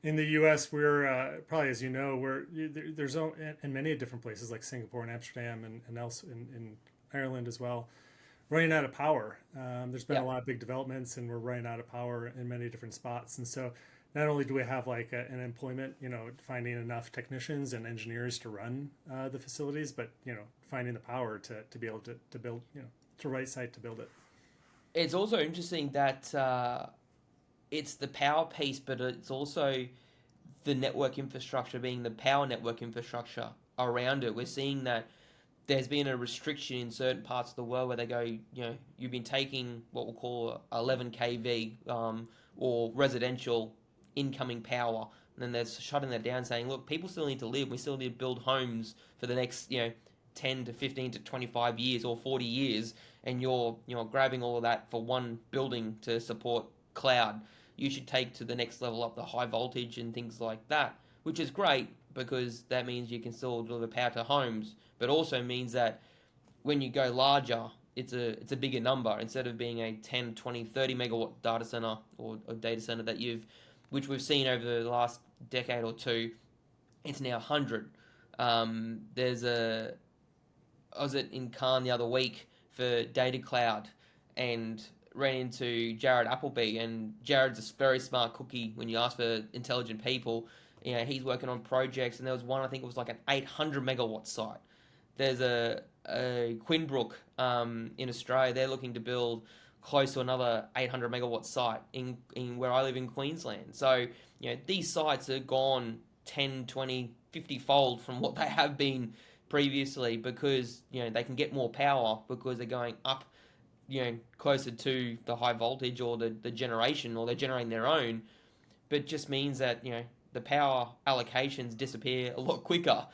In the U.S., we're probably, as you know, there's in many different places like Singapore and Amsterdam and else in Ireland as well, running out of power. There's been a Yeah. lot of big developments, and we're running out of power in many different spots. And so, not only do we have like an employment, finding enough technicians and engineers to run the facilities, but finding the power to be able to build, to right site to build it. It's also interesting that it's the power piece, but it's also the network infrastructure being the power network infrastructure around it. We're seeing that there's been a restriction in certain parts of the world where they go, you've been taking what we'll call 11 kV or residential incoming power, and then they're shutting that down, saying, look, people still need to live. We still need to build homes for the next 10 to 15 to 25 years or 40 years, and you're grabbing all of that for one building to support cloud. You should take to the next level up the high voltage and things like that, which is great because that means you can still deliver power to homes, but also means that when you go larger, it's a bigger number instead of being a 10, 20, 30 megawatt data center or data center that which we've seen over the last decade or two. It's now 100. There's a I was in Cannes the other week for Data Cloud and ran into Jared Appleby. And Jared's a very smart cookie when you ask for intelligent people. He's working on projects, and there was one, I think it was like an 800 megawatt site. There's a Quinbrook in Australia. They're looking to build close to another 800 megawatt site in where I live in Queensland. So, these sites have gone 10, 20, 50 fold from what they have been previously because they can get more power because they're going up closer to the high voltage or the generation, or they're generating their own, but just means that the power allocations disappear a lot quicker.